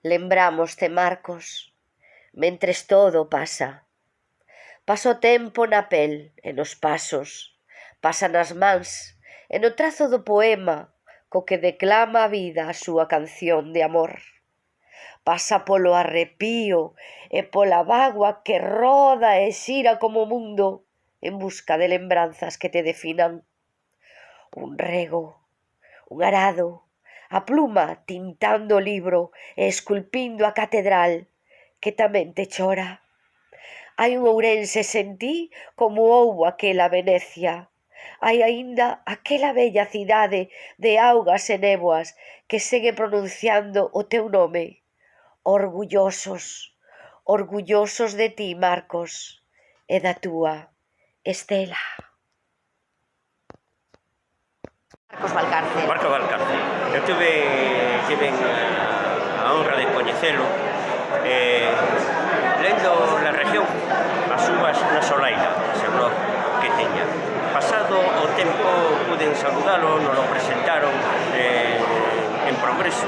Lembrámoste, Marcos, mentres todo pasa. Pasa o tempo na pel e nos pasos, pasa nas mans e no trazo do poema co que declama a vida a súa canción de amor. Pasa polo arrepío e pola bágua que roda e xira como o mundo en busca de lembranzas que te definan. Un rego, un arado, a pluma tintando o libro e esculpindo a catedral que tamén te chora. Hai un Ourense sen ti como houbo aquela Venecia. Hai aínda aquela bella cidade de augas e néboas que segue pronunciando o teu nome. Orgullosos, orgullosos de ti, Marcos, e da túa Estela. Marcos Valcarce. Marcos Valcarce. Eu tive a honra de coñecelo lendo La región, as uvas na solaira, ese blog que teña. Pasado o tempo puden saludalo, nos lo presentaron en Progreso,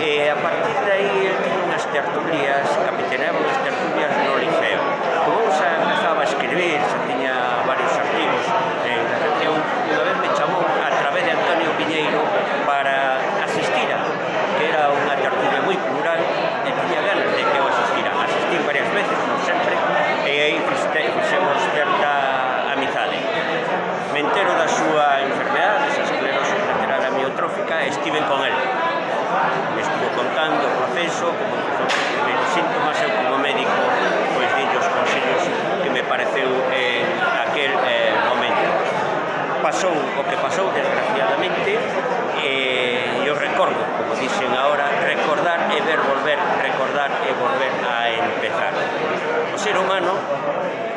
e a partir de aí el tiña unhas tertulias, capitaneaba unhas tertulias no Liceo. Como xa empezaba a escribir, xa tiña varios artigos en La región, unha vez me chamou a través de Antonio Piñeiro para asistir a, que era unha tertulia moi plural, e tiña ganas de que eu asistira. Asistí varias veces, non sempre, e aí fixemos certa amizade. Me entero da súa enfermedade, esa esclerosis lateral amiotrófica, e estive con él. Me estuvo contando o proceso, como empezou a escribir os síntomas, eu como médico pois dille os consellos que me pareceu en aquel momento. Pasou o que pasou, desgraciadamente, e eu recordo, como dixen agora, recordar e ver volver, recordar e volver a empezar. O ser humano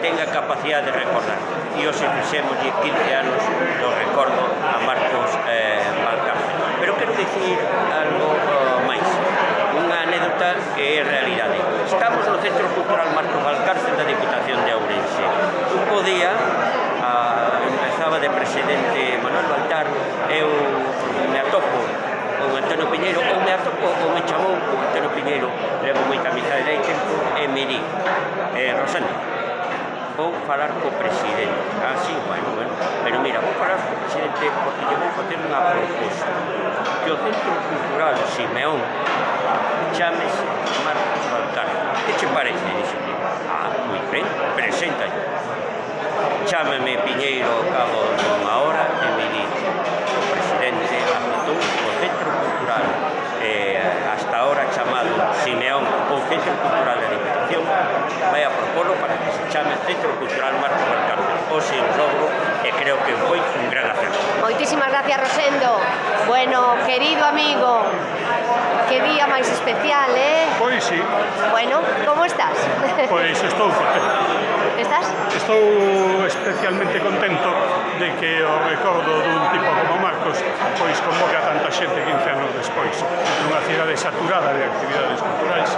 ten a capacidade de recordar, e hoxe fixemos 15 anos do recordo a Marcos Valcarce. Pero quero dicir algo máis, unha anécdota que é realidade. Estamos no Centro Cultural Marcos Valcarce da Diputación de Ourense. Un bo día, empezaba de presidente Manuel Baltar, eu me atopo con Antonio Piñeiro, ou me chamou con Antonio Piñeiro, levo moita amizade de tempo, e me di, Rosendo, vou falar co presidente. Ah, sí, bueno, pero mira, vou falar co presidente porque lle vou facer unha proposta, que o Centro Cultural Simeón chamese Marcos Valcarce. Que che parece? Dixeme, moi ben, preséntalle. Chámame Piñeiro ao cabo dunha hora e me di, o presidente apuntou o Centro Cultural hasta ahora chamado Simeón ou Centro Cultural da Diputación, vai a propolo para que se chame Centro Cultural Marcos Valcarce. Hoxe un logro e creo que foi un gran acerto. Moitísimas gracias, Rosendo. Bueno, querido amigo, que día máis especial, Pois sí. Bueno, como estás? Pois estou contento. Estás? Estou especialmente contento de que o recordo dun tipo como Marcos pois convoque a tanta xente 15 anos despois nunha cidade saturada de actividades culturais,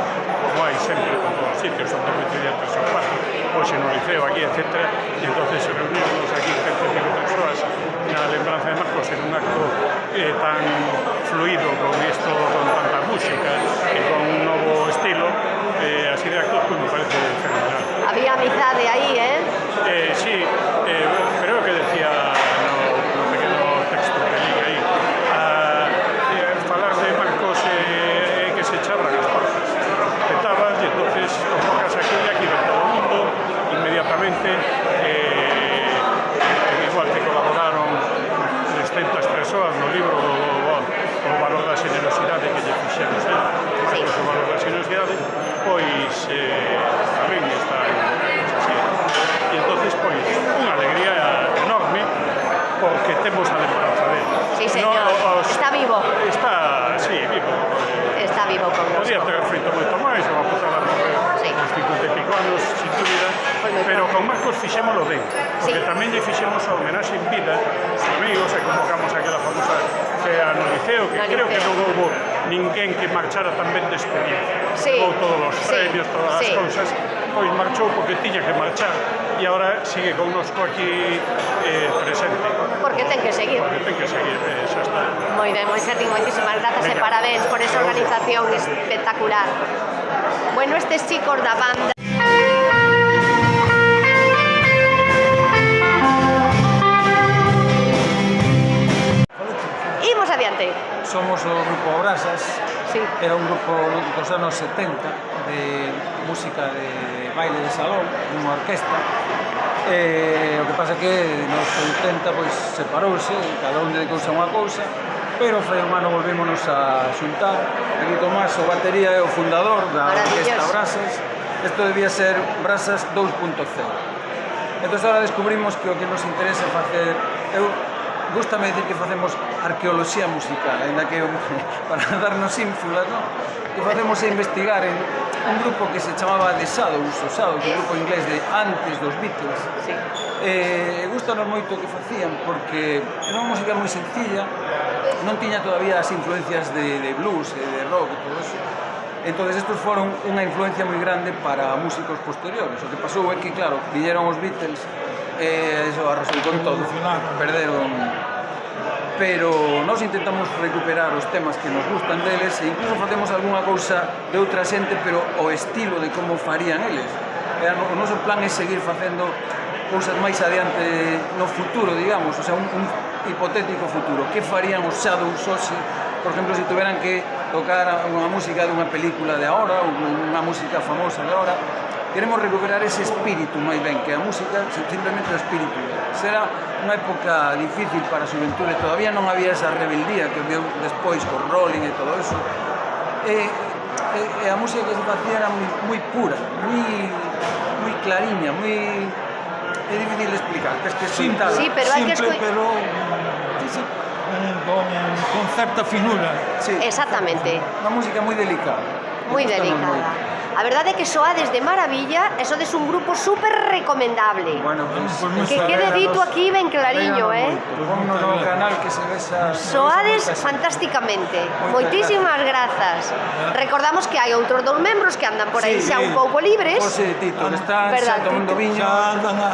como hai sempre con todos os sitios onde coinciden 3 ou 4, hoxe no Liceo, aquí, etc. E entonces reunimos aquí 105 persoas na lembranza de Marcos en un acto tan fluido con isto, con tanta música e con un novo estilo, así de actos, pues me parece fenomenal. Había amizade aí, Sí, pero o que decía no pequeno texto que li aí, falar de Marcos que se chabran as portas, petabas e entonces convocas aquí e aquí ven todo o mundo inmediatamente, igual que colaboraron 300 persoas no libro o valor da generosidade que lle fixemos, o valor da generosidade, pois tamén está así. E entonces, pois, unha alegría enorme porque temos a lembranza dele. Sí, señor. Está vivo. Está, sí, vivo. Está vivo con nós. Podía ter feito moito máis, ou apuntar a morrer aos 50 e pico anos, sin dúbida, pero con Marcos fixémolo ben, porque tamén lle fixemos a homenaxe en vida, amigos, e convocamos aquela famosa cea no Liceo, que creo que non houbo ninguén que marchara tan ben despedido. Sí, Levou todos os sí, premios, todas as sí. cousas, pois marchou porque tiña que marchar e agora sigue connosco aquí presente. Porque ten que seguir. Porque ten que seguir, xa está. Moi ben, Moisés, moitísimas grazas e parabéns por esa organización espectacular. Bueno, estes chicos da banda imos adiante. Somos o grupo Brasas, Sí. era un grupo dos anos 70 de música de baile de salón, unha orquesta. O que pasa que nos 80 pois separouse, cada un dedicouse a unha cousa, pero fai un ano volvémonos a xuntar. Aquí Tomás, o batería é o fundador da orquesta Brasas. Isto debía ser Brasas 2.0. Entón agora descubrimos que o que nos interesa facer... Gústame dicir que facemos arqueoloxía musical, ainda que para darnos ínfulas, non? O que facemos é investigar en un grupo que se chamaba The Shadows, un grupo inglés de antes dos Beatles. Sí. Gústanos moito o que facían porque era unha música moi sencilla, non tiña todavía as influencias de blues e de rock e todo eso. Entón, estos foron unha influencia moi grande para músicos posteriores. O que pasou é que, claro, viñeron os Beatles e iso arrasou con todo, perderon. Pero nós intentamos recuperar os temas que nos gustan deles e incluso facemos algunha cousa de outra xente, pero o estilo de como farían eles. O noso plan é seguir facendo cousas máis adiante no futuro, digamos, o sea, un hipotético futuro. Que farían os Shadows hoxe, por exemplo, se tuveran que tocar unha música dunha película de agora ou unha música famosa de agora? Queremos recuperar ese espírito máis ben, que a música simplemente o espírito. Será unha época difícil para a xuventude, todavía non había esa rebeldía que veu despois co rolling e todo eso. E a música que se facía era moi pura, moi clariña, moi... É difícil de explicar, que es que Simple, Sí, pero hai que simple, pero con certa finura. Sí, Exactamente. unha música moi delicada. Moi Gústanos delicada. moito. A verdade é que soades de maravilla e sodes un grupo super recomendable. Bueno, pues, Que quede dito aquí ben clariño, Pónnos no canal que se ve esa... Soades fantásticamente. Moitísimas grazas. Recordamos que hai outros dous membros que andan por aí xa un pouco libres. José Tito, que está Verdad, xa tomando viño.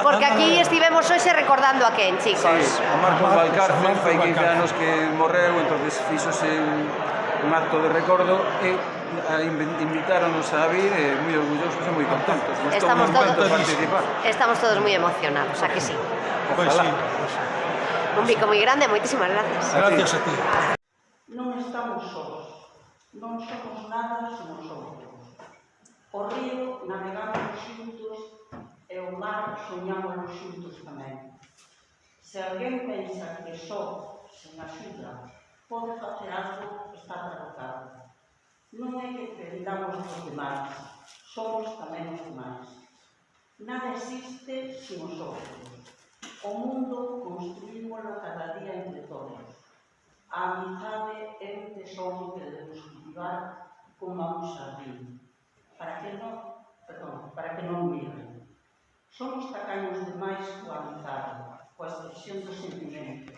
Porque aquí estivemos hoxe recordando a quen, chicos. Sí, a Marcos Valcárcel, fai 15 anos que morreu, entonces fíxose un acto de recordo e invitáronos a vir moi orgullosos e moi contentos. Estamos todos participar. Estamos todos moi emocionados, a que sí. Pois Ojalá. sí. Un bico moi grande, moitísimas grazas. Gracias a ti. Non estamos sós, non somos nada sen os outros. O río navegamos xuntos e o mar soñámoslo xuntos tamén. Se alguén pensa que só, sen axuda, pode facer algo, está derrotado. Non é que dependamos dos demais, somos tamén os demais. Nada existe sen os outros. O mundo construímoslo cada día entre todos. A amizade é un tesouro que debemos cultivar como a un xardín, para que non migren. Somos tacaños demais coa amizade, coa expresión dos sentimentos,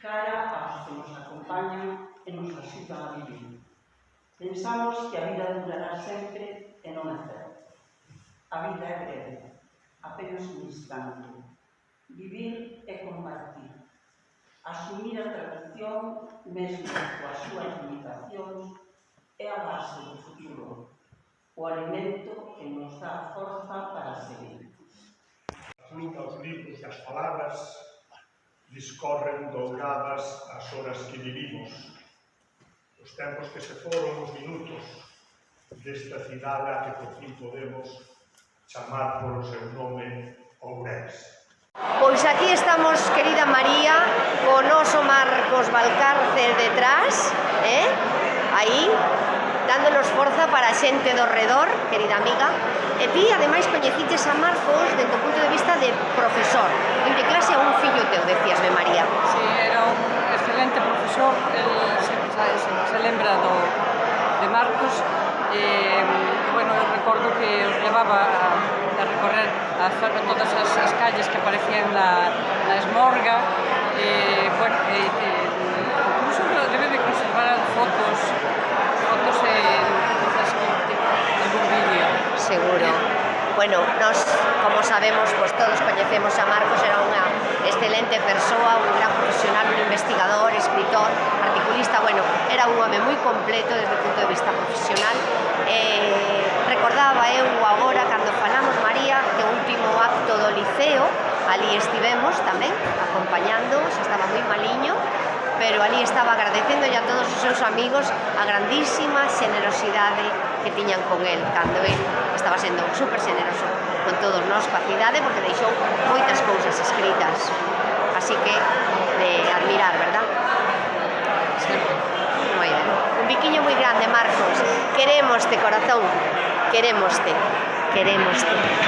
cara aos que nos acompañan e nos axudan a vivir. Pensamos que a vida durará sempre e non é certo. A vida é breve, apenas un instante. Vivir é compartir. Asumir a tradición, mesmo coas súas limitacións, é a base do futuro, o alimento que nos dá forza para seguir. Fluta os libros e as palabras, discorren douradas as horas que vivimos. Os tempos que se foron os minutos desta cidade a que por fin podemos chamar polo seu nome Ourense. Pois aquí estamos, querida María, co noso Marcos Valcárcel detrás, aí, dándonos forza para a xente do redor, querida amiga. E ti, ademais, coñeciches a Marcos desde o punto de vista de profesor. Libre clase a un fillo teu, decíasme, María. Sí, era un excelente profesor, se lembra de Marcos. Bueno, eu recordo que os levaba a recorrer todas as calles que aparecían na Esmorga. Bueno, incluso debe de conservar fotos bueno, nos, como sabemos, pues todos coñecemos a Marcos, era unha excelente persoa, un gran profesional, un investigador, escritor, articulista, bueno, era un home moi completo desde o punto de vista profesional. Recordaba eu agora, cando falamos, María, que o último acto do Liceo, ali estivemos tamén, acompañando, xa estaba moi maliño, pero ali estaba agradecéndolle a todos os seus amigos a grandísima xenerosidade que tiñan con el, cando el estaba sendo super xeneroso con todos nós, coa cidade, porque deixou moitas cousas escritas. Así que, de admirar, verdad? Sí. Moi ben. Un biquiño moi grande, Marcos. Querémoste, corazón. Querémoste. Querémoste.